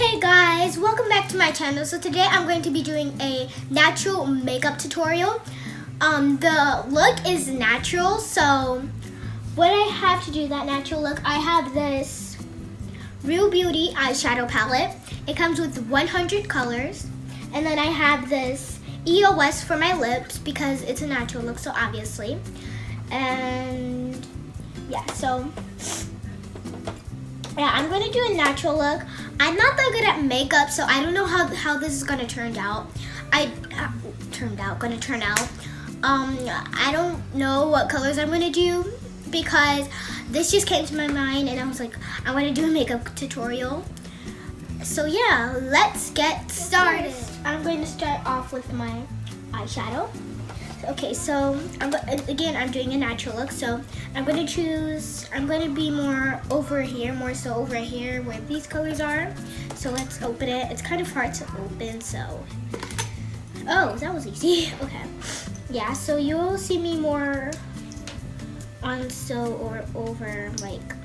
Hey guys, welcome back to my channel. So today I'm going to be doing a natural makeup tutorial. The look is natural, so what I have to do that natural look, I have this Real Beauty eyeshadow palette. It comes with 100 colors. And then I have this EOS for my lips because it's a natural look, so obviously. And yeah, so yeah, I'm going to do a natural look. I'm not that good at makeup, so I don't know how this is going to turn out. I don't know what colors I'm going to do because this just came to my mind and I was like, I want to do a makeup tutorial. So yeah, let's get started. I'm going to start off with my eyeshadow. Okay, so I'm doing a natural look, so I'm going to be more so over here where these colors are. So let's open it. It's kind of hard to open, so. Oh, that was easy. Okay. Yeah, so you'll see me more over like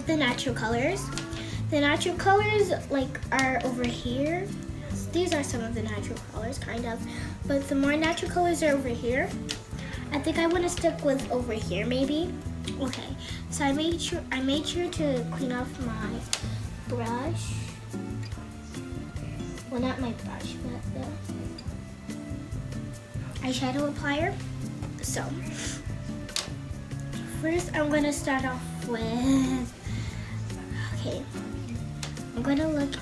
the natural colors. The natural colors are over here. These are some of the natural colors, kind of, but the more natural colors are over here. I think I want to stick with over here, maybe. Okay, so I made sure to clean off my brush. Well, not my brush, but the eyeshadow applier. So first, I'm gonna start off with. Okay, I'm gonna look.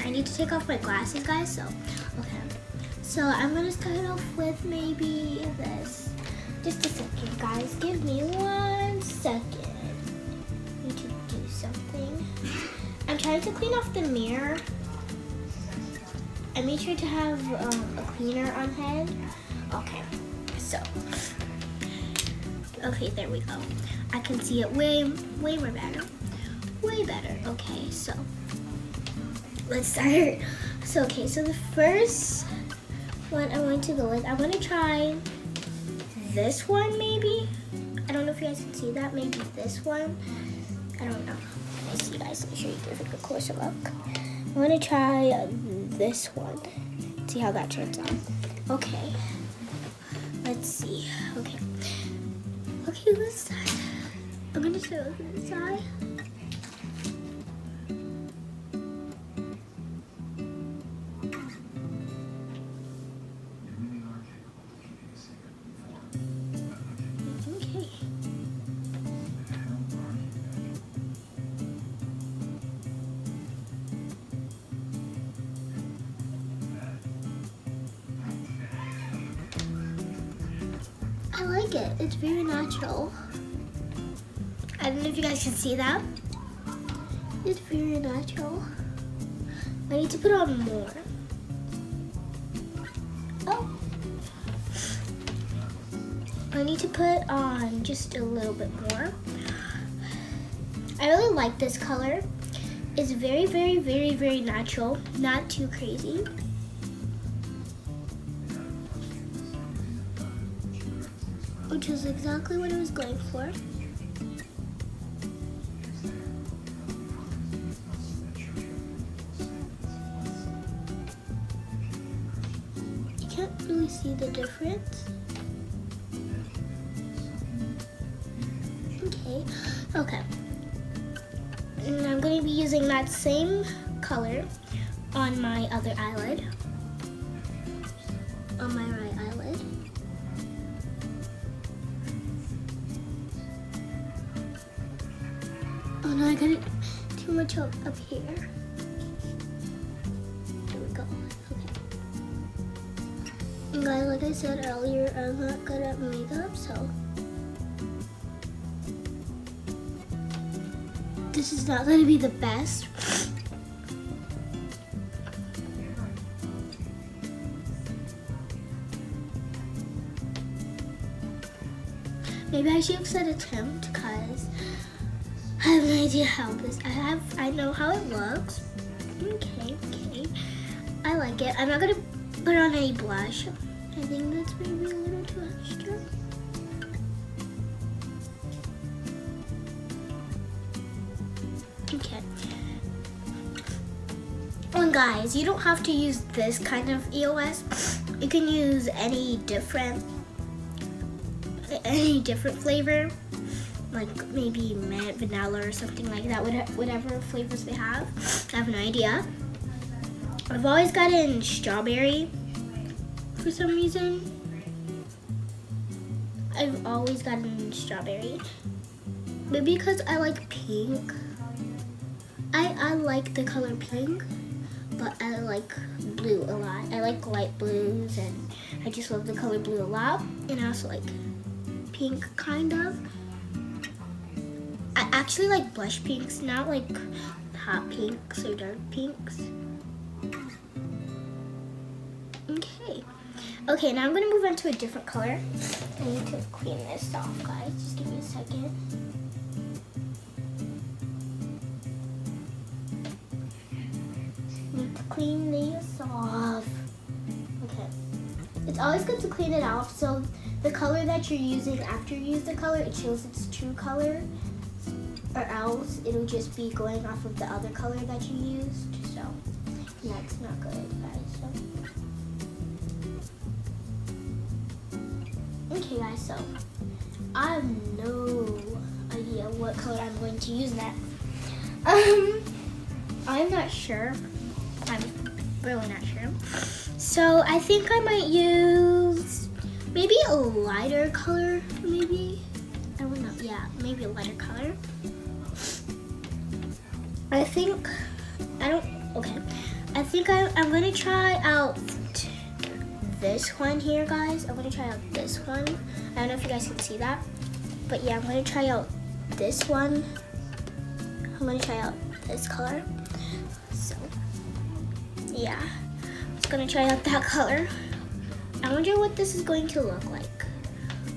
I need to take off my glasses, guys, so, okay. So I'm gonna start off with maybe this. Just a second, guys. Give me 1 second. I need to do something. I'm trying to clean off the mirror. I made sure to have a cleaner on hand. Okay, so. Okay, there we go. I can see it way more better. Way better. Okay, so. Let's start. So the first one I want to go with, I want to try this one maybe. I don't know if you guys can see that. Maybe this one. I don't know. Let me see, guys. Let me show you a closer look. I want to try this one. See how that turns out. Okay. Let's see. Okay. Okay, this side. I'm going to start with this side. I like it. It's very natural. I don't know if you guys can see that. It's very natural. I need to put on more. Oh. I need to put on just a little bit more. I really like this color. It's very, very, very, very natural. Not too crazy. Which is exactly what I was going for. You can't really see the difference. Okay. And I'm going to be using that same color on my other eyelid. On my right eyelid. Oh no, I got it too much up here. There we go. Okay. And guys, like I said earlier, I'm not good at makeup, so this is not going to be the best. Maybe I should have said attempt because I have no idea how this. I know how it looks. Okay. I like it. I'm not gonna put on any blush. I think that's maybe a little too extra. Okay. guys, you don't have to use this kind of EOS. You can use any different flavor, like maybe mint, vanilla, or something like that. Whatever flavors they have. I have no idea. I've always gotten strawberry for some reason. I've always gotten strawberry. Maybe because I like pink. I like the color pink, but I like blue a lot. I like light blues, and I just love the color blue a lot. And I also like pink, kind of. I actually like blush pinks, not like hot pinks or dark pinks. Okay, now I'm gonna move on to a different color. I need to clean this off, guys. Just give me a second. Need to clean this off. Okay. It's always good to clean it off so the color that you're using after you use the color, it shows its true color, or else it'll just be going off of the other color that you used. So that's not good, guys. So. Okay guys, so I have no idea what color I'm going to use next. I'm not sure. I'm really not sure. So I think I might use maybe a lighter color, maybe. I don't know, yeah, maybe a lighter color. I think I'm gonna try out this one here, guys. I'm gonna try out this one. I don't know if you guys can see that, but yeah, I'm gonna try out this one. I'm gonna try out this color. So yeah, I'm just gonna try out that color. I wonder what this is going to look like.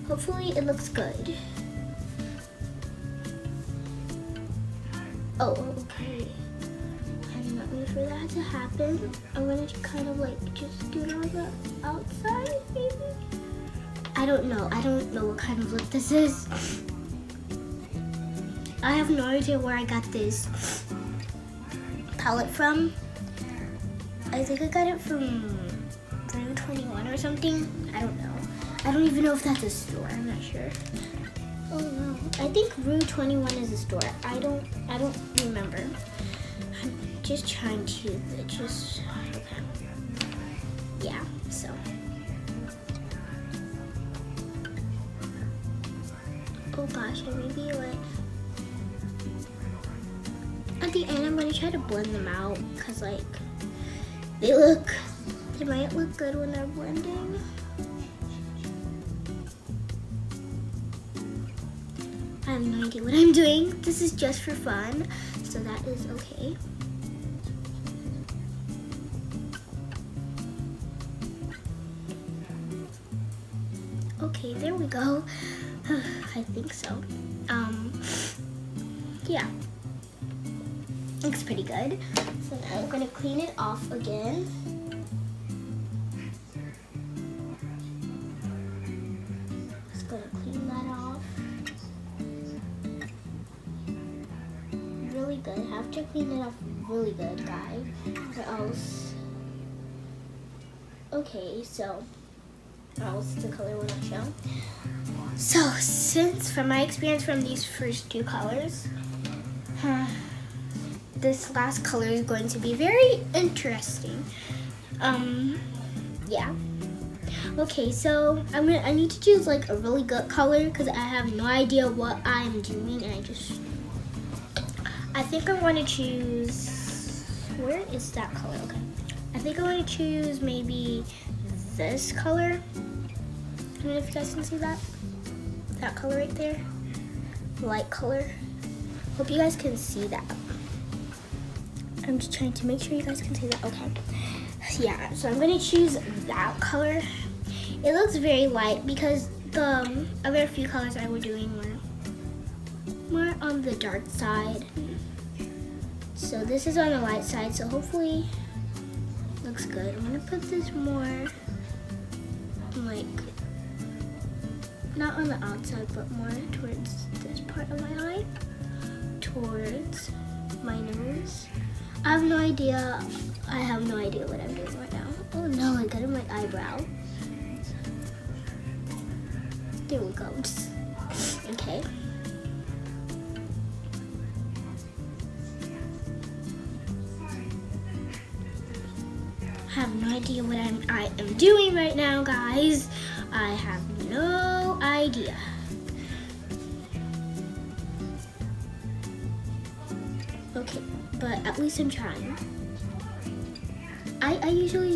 Hopefully it looks good. Oh, okay. I'm not ready for that to happen. I'm gonna kind of like just do it on the outside, maybe? I don't know what kind of look this is. I have no idea where I got this palette from. I think I got it from Rue 21 or something. I don't know. I don't even know if that's a store. I'm not sure. Oh no. I think Rue 21 is a store. I don't remember. I'm just trying to okay. Yeah, so. Oh gosh, I maybe like at the end I'm gonna try to blend them out because like they might look good when they're blending. I have no idea what I'm doing. This is just for fun, so that is okay. Okay, there we go. I think so. Yeah. Looks pretty good. So now I'm gonna clean it off again. Just gonna clean that off. Really good. Have to clean it off really good, guys, or else. Okay, so else the color will not show. So since from my experience from these first two colors, this last color is going to be very interesting. Yeah. Okay, so I need to choose like a really good color because I have no idea what I'm doing, and I think I want to choose, where is that color? Okay. I think I want to choose maybe this color. I don't know if you guys can see that. That color right there. Light color. Hope you guys can see that. I'm just trying to make sure you guys can see that. Okay. Yeah, so I'm gonna choose that color. It looks very light because the other few colors I were doing were more on the dark side. So this is on the light side, so hopefully it looks good. I'm gonna put this more like, not on the outside, but more towards this part of my eye, towards my nose. I have no idea. I have no idea what I'm doing right now. Oh no, I got in my eyebrow. There we go. Okay. I have no idea what I am doing right now, guys. I have no idea. Okay, but at least I'm trying. I usually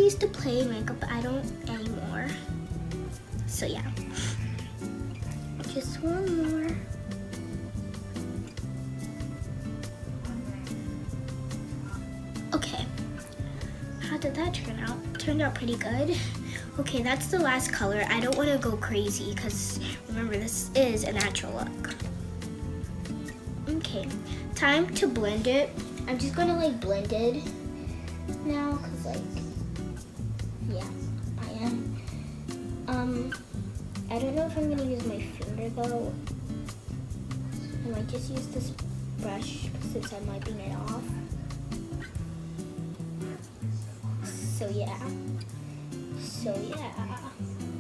used to play makeup, but I don't anymore. So yeah. Just one more. Okay. How did that turn out? Turned out pretty good. Okay, that's the last color. I don't want to go crazy because remember, this is a natural look. Okay, time to blend it. I'm just gonna like blend it now because like, yeah, I am. I don't know if I'm gonna use my finger though. I might just use this brush since I'm wiping it off. So yeah.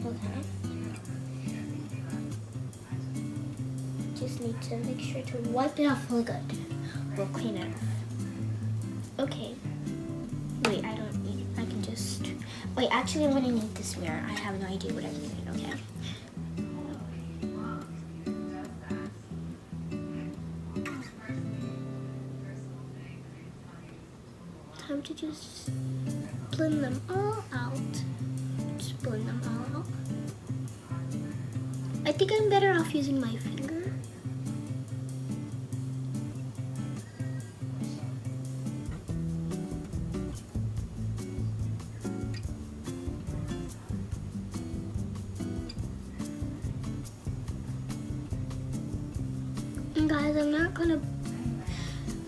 Okay. Just need to make sure to wipe it off really good. We'll clean it off. Okay. Wait, I can just... Wait, actually I'm gonna need this mirror. I have no idea what I'm doing, okay? Time to just blend them all out. Just blend them all out. I think I'm better off using my finger. And guys,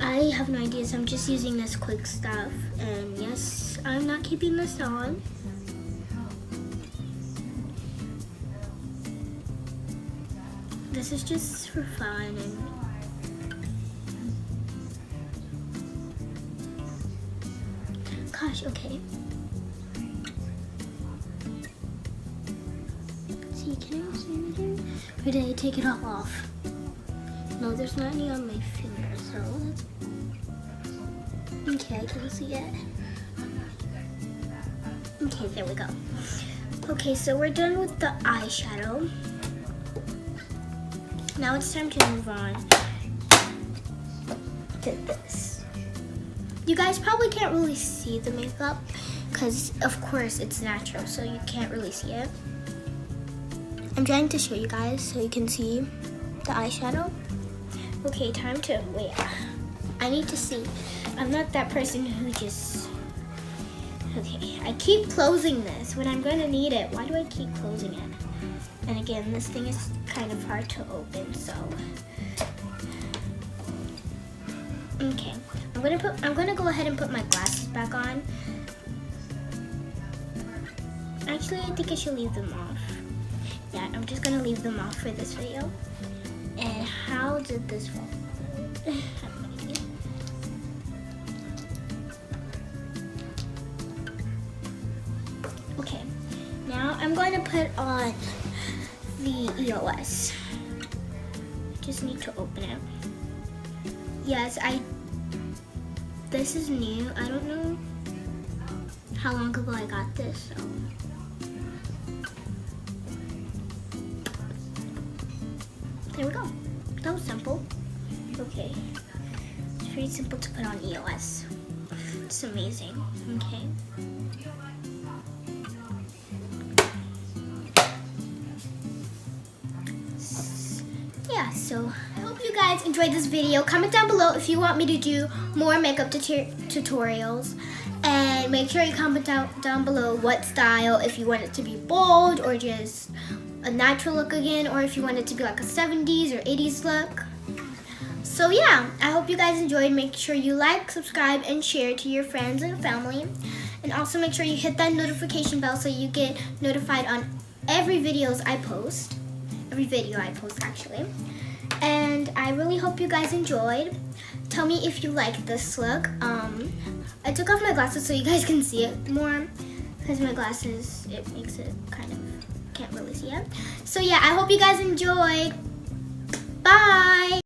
I have no idea, so I'm just using this quick stuff. And yes, I'm not keeping this on. This is just for fun and gosh, okay. See, can I see anything? Or did I take it all off? No, there's not any on my finger, so that's okay, I can see it. Okay, there we go. Okay, so we're done with the eyeshadow. Now it's time to move on to this. You guys probably can't really see the makeup because of course it's natural, so you can't really see it. I'm trying to show you guys so you can see the eyeshadow. Okay, time to, wait, I need to see. I'm not that person who just, okay, I keep closing this when I'm gonna need it. Why do I keep closing it? And again, this thing is kind of hard to open, so. Okay, I'm gonna go ahead and put my glasses back on. Actually, I think I should leave them off. Yeah, I'm just gonna leave them off for this video. And how did this fall? I have no idea. Okay, now I'm going to put on the EOS. Just need to open it. Yes, this is new. I don't know how long ago I got this, so. There we go. That was simple. Okay. It's pretty simple to put on EOS. It's amazing. Okay. Yeah, so I hope you guys enjoyed this video. Comment down below if you want me to do more makeup tutorials. And make sure you comment down below what style, if you want it to be bold or just a natural look again, or if you want it to be like a 70s or 80s look. So yeah, I hope you guys enjoyed. Make sure you like, subscribe, and share to your friends and family. And also make sure you hit that notification bell so you get notified on every video I post actually. And I really hope hope you guys enjoyed. Tell me if you like this look. I took off my glasses so you guys can see it more, because my glasses, it makes it kind of, can't really see it. So yeah, I hope you guys enjoyed. Bye!